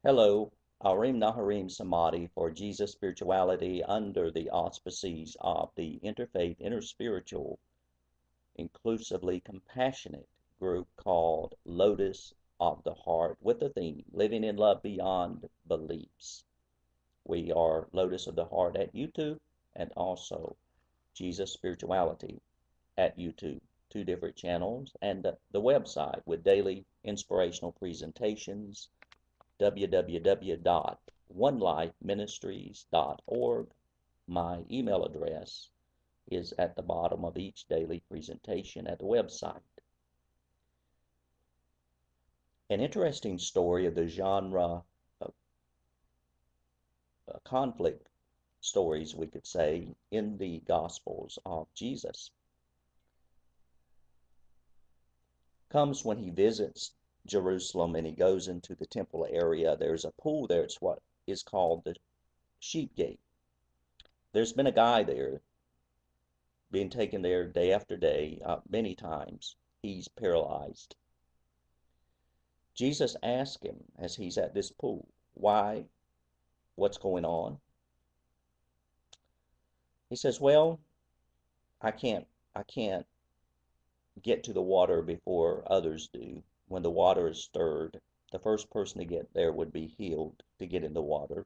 Hello, Nahariim-Samadhi for JesusSpirituality under the auspices of the Interfaith, Interspiritual, Inclusively Compassionate group called Lotus of the Heart with the theme, Living in Love Beyond Beliefs. We are Lotus of the Heart at YouTube and also JesusSpirituality at YouTube, two different channels, and the website with daily inspirational presentations, www.onelifeministries.org. My email address is at the bottom of each daily presentation at the website. An interesting story of the genre of conflict stories, we could say, in the Gospels of Jesus comes when he visits Jerusalem and he goes into the temple area. There's a pool there. It's what is called the sheep gate. There's been a guy there being taken there day after day, many times. He's paralyzed. Jesus asks him as he's at this pool, why? What's going on? He says, well, I can't get to the water before others do. When the water is stirred, the first person to get there would be healed to get in the water.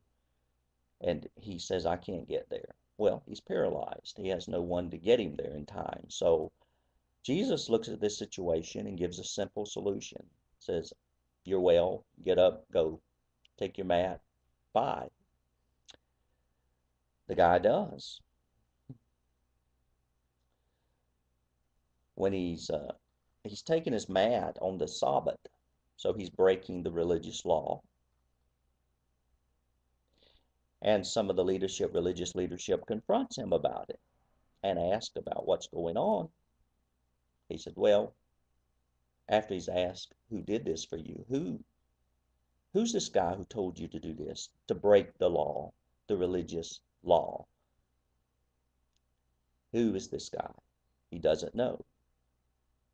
And he says, I can't get there. Well, he's paralyzed. He has no one to get him there in time. So Jesus looks at this situation and gives a simple solution. Says, you're well, get up, go, take your mat, bye. The guy does. When he's taking his mat on the Sabbath, so he's breaking the religious law. And some of the religious leadership confronts him about it and asks about what's going on. He said, well, after he's asked, who did this for you? Who's this guy who told you to do this, to break the law, the religious law? Who is this guy? He doesn't know.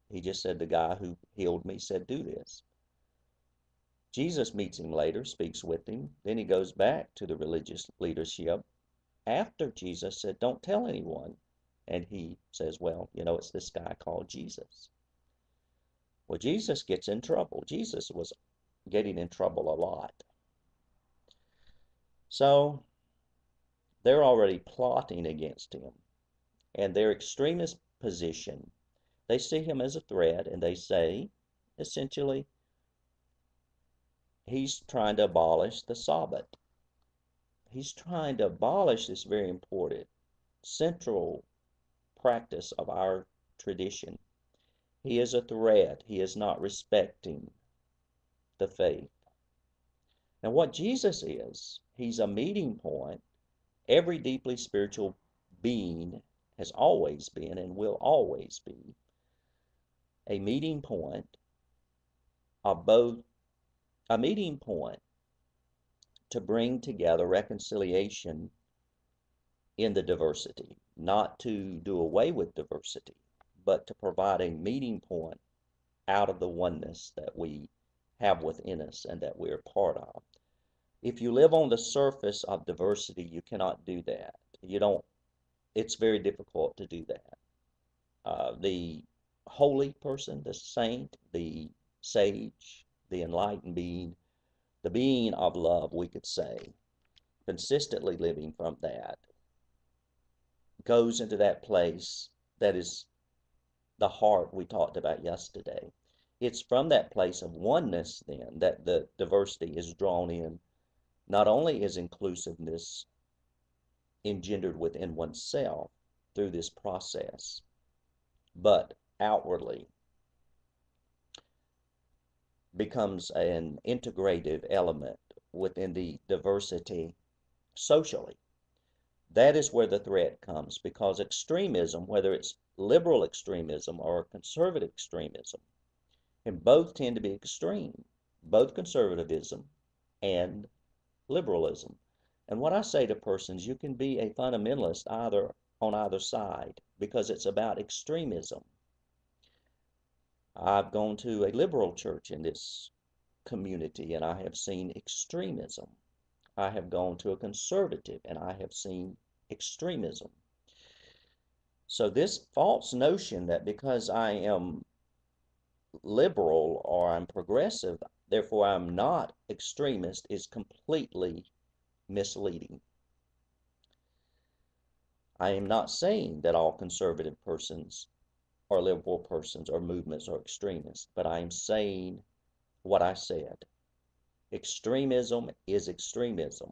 He just said the guy who healed me said do this. Jesus meets him later, speaks with him. Then he goes back to the religious leadership after Jesus said, don't tell anyone. And he says, well, it's this guy called Jesus. Well, Jesus gets in trouble. Jesus was getting in trouble a lot. So they're already plotting against him. And their extremist position, they see him as a threat, and they say, essentially, he's trying to abolish the Sabbath. He's trying to abolish this very important central practice of our tradition. He is a threat. He is not respecting the faith. Now, what Jesus is, he's a meeting point. Every deeply spiritual being has always been and will always be a meeting point of both, a meeting point to bring together reconciliation in the diversity, not to do away with diversity, but to provide a meeting point out of the oneness that we have within us and that we're part of. If you live on the surface of diversity, you cannot do that. It's very difficult to do that. The holy person, the saint, the sage, the enlightened being, the being of love, we could say, consistently living from that, goes into that place that is the heart we talked about yesterday. It's from that place of oneness then that the diversity is drawn in. Not only is inclusiveness engendered within oneself through this process, but outwardly becomes an integrative element within the diversity socially. That is where the threat comes, because extremism, whether it's liberal extremism or conservative extremism, and both tend to be extreme, both conservatism and liberalism. And what I say to persons, you can be a fundamentalist on either side, because it's about extremism. I've gone to a liberal church in this community and I have seen extremism. I have gone to a conservative and I have seen extremism. So this false notion that because I am liberal or I'm progressive, therefore I'm not extremist, is completely misleading. I am not saying that all conservative persons or liberal persons or movements are extremists, but I am saying what I said. Extremism is extremism.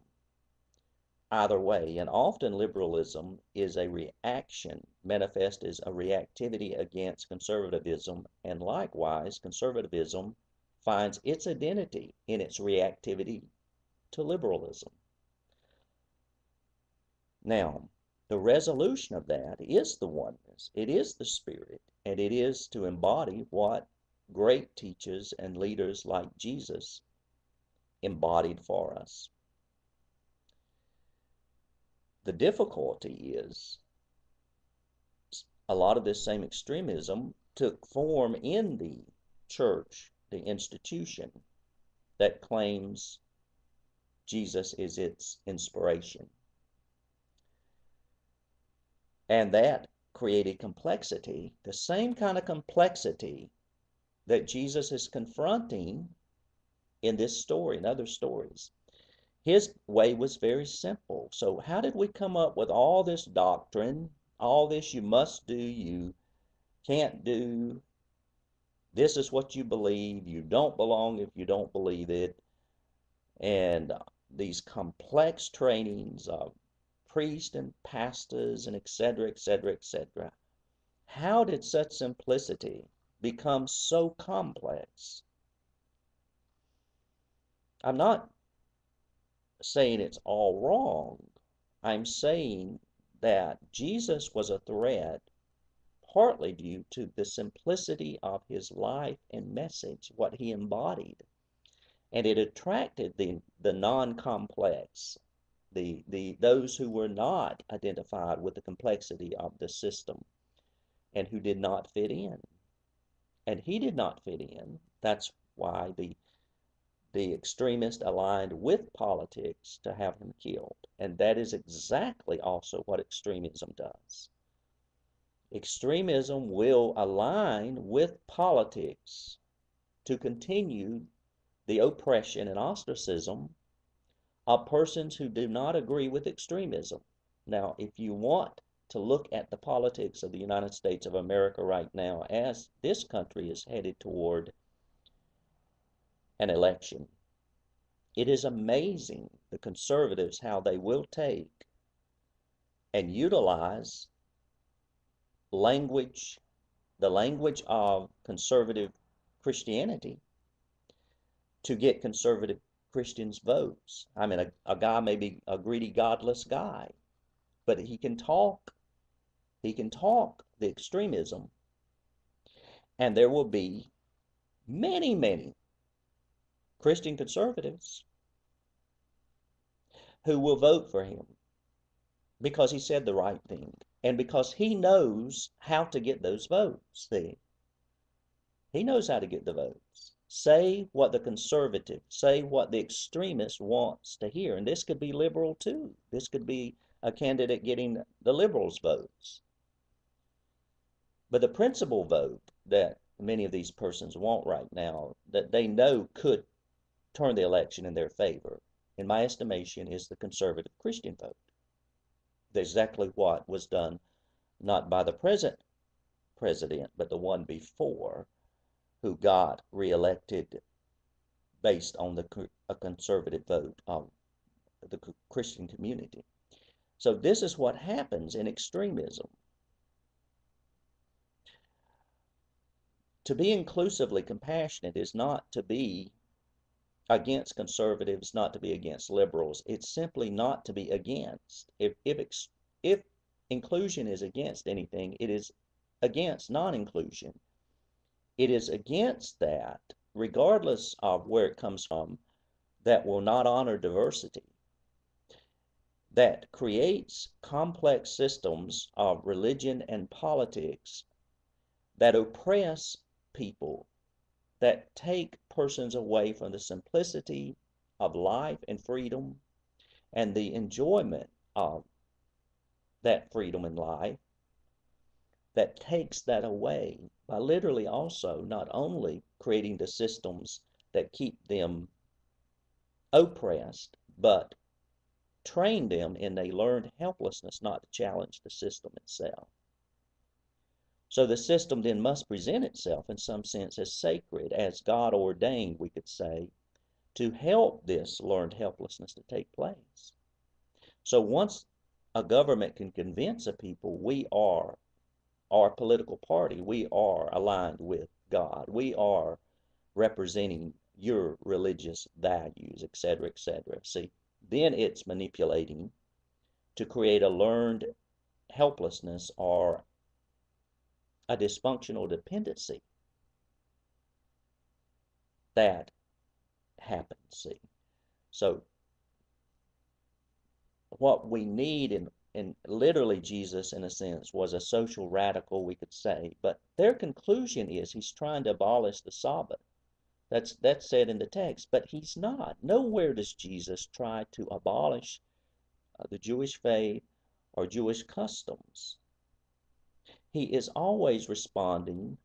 Either way, and often liberalism is a reaction, manifest as a reactivity against conservatism, and likewise, conservatism finds its identity in its reactivity to liberalism. Now, the resolution of that is the oneness, it is the Spirit, and it is to embody what great teachers and leaders like Jesus embodied for us. The difficulty is a lot of this same extremism took form in the church, the institution that claims Jesus is its inspiration. And that created complexity, the same kind of complexity that Jesus is confronting in this story and other stories. His way was very simple. So how did we come up with all this doctrine, all this you must do, you can't do, this is what you believe, you don't belong if you don't believe it, and these complex trainings of priests and pastors and etc., etc., etc. How did such simplicity become so complex? I'm not saying it's all wrong. I'm saying that Jesus was a threat partly due to the simplicity of his life and message, what he embodied. And it attracted the non-complex, those who were not identified with the complexity of the system and who did not fit in. And he did not fit in. That's why the extremist aligned with politics to have him killed. And that is exactly also what extremism does. Extremism will align with politics to continue the oppression and ostracism of persons who do not agree with extremism. Now, if you want to look at the politics of the United States of America right now, as this country is headed toward an election, it is amazing, the conservatives, how they will take and utilize language, the language of conservative Christianity to get conservative Christians' votes. I mean, a guy may be a greedy, godless guy, but he can talk the extremism, and there will be many, many Christian conservatives who will vote for him because he said the right thing and because he knows how to get those votes. See, he knows how to get the votes. Say what the conservative, say what the extremist wants to hear. And this could be liberal too. This could be a candidate getting the liberals' votes. But the principal vote that many of these persons want right now, that they know could turn the election in their favor, in my estimation, is the conservative Christian vote. That's exactly what was done not by the present president, but the one before, who got reelected based on a conservative vote of the Christian community. So this is what happens in extremism. To be inclusively compassionate is not to be against conservatives, not to be against liberals. It's simply not to be against. If inclusion is against anything, it is against non-inclusion. It is against that, regardless of where it comes from, that will not honor diversity, that creates complex systems of religion and politics that oppress people that take persons away from the simplicity of life and freedom and the enjoyment of that freedom in life, that takes that away by literally also not only creating the systems that keep them oppressed, but train them in a learned helplessness not to challenge the system itself. So the system then must present itself in some sense as sacred, as God ordained, we could say, to help this learned helplessness to take place. So once a government can convince a people we are our political party, we are aligned with God, we are representing your religious values, etc., etc. See, then it's manipulating to create a learned helplessness or a dysfunctional dependency that happens. See, so what we need in literally Jesus, in a sense, was a social radical, we could say, but their conclusion is he's trying to abolish the Sabbath. That's said in the text, but he's not. Nowhere does Jesus try to abolish the Jewish faith or Jewish customs. He is always responding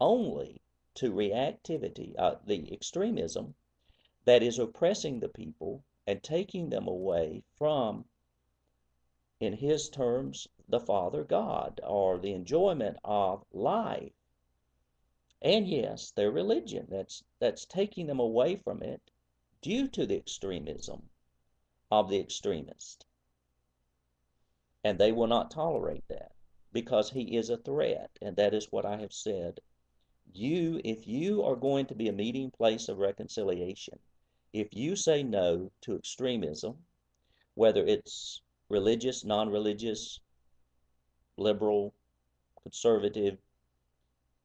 only to reactivity, the extremism that is oppressing the people and taking them away from, in his terms, the Father God, or the enjoyment of life. And yes, their religion, that's taking them away from it due to the extremism of the extremist. And they will not tolerate that because he is a threat. And that is what I have said. If you are going to be a meeting place of reconciliation, if you say no to extremism, whether it's religious, non-religious, liberal, conservative,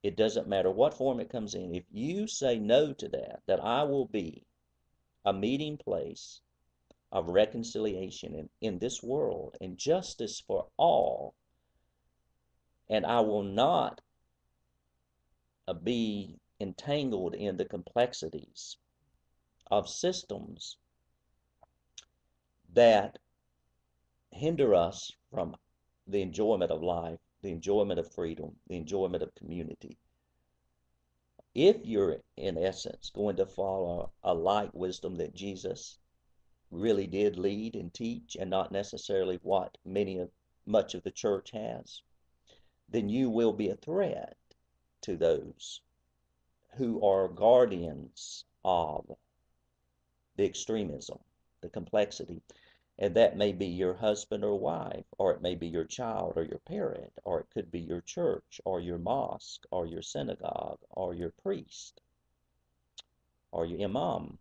it doesn't matter what form it comes in. If you say no to that I will be a meeting place of reconciliation in this world and justice for all, and I will not be entangled in the complexities of systems that hinder us from the enjoyment of life, the enjoyment of freedom, the enjoyment of community. If you're, in essence, going to follow a light wisdom that Jesus really did lead and teach, and not necessarily what much of the church has, then you will be a threat to those who are guardians of the extremism, the complexity. And that may be your husband or wife, or it may be your child or your parent, or it could be your church or your mosque or your synagogue or your priest or your imam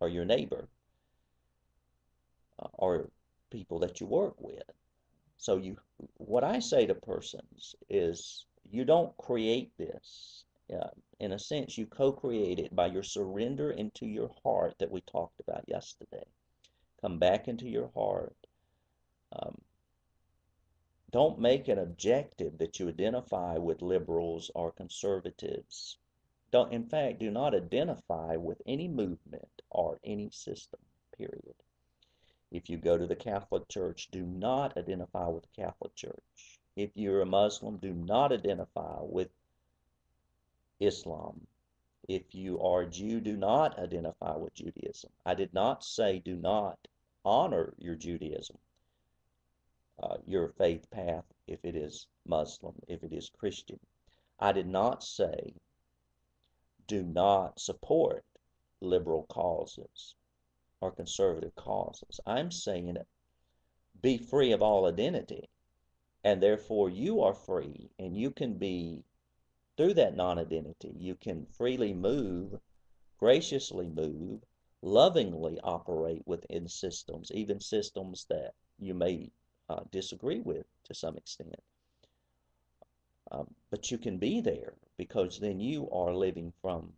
or your neighbor or people that you work with. So what I say to persons is you don't create this. In a sense, you co-create it by your surrender into your heart that we talked about yesterday. Come back into your heart. Don't make an objective that you identify with liberals or conservatives. In fact, do not identify with any movement or any system, period. If you go to the Catholic Church, do not identify with the Catholic Church. If you're a Muslim, do not identify with Islam. If you are a Jew, do not identify with Judaism. I did not say do not honor your Judaism, your faith path, if it is Muslim, if it is Christian. I did not say do not support liberal causes or conservative causes. I'm saying be free of all identity, and therefore you are free, and you can be, through that non-identity, you can freely move, graciously move, lovingly operate within systems, even systems that you may disagree with to some extent. But you can be there because then you are living from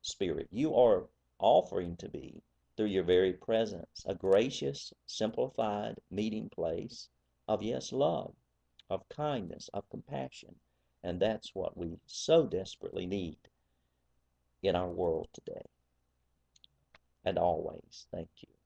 spirit. You are offering to be, through your very presence, a gracious, simplified meeting place of, yes, love, of kindness, of compassion. And that's what we so desperately need in our world today and always. Thank you.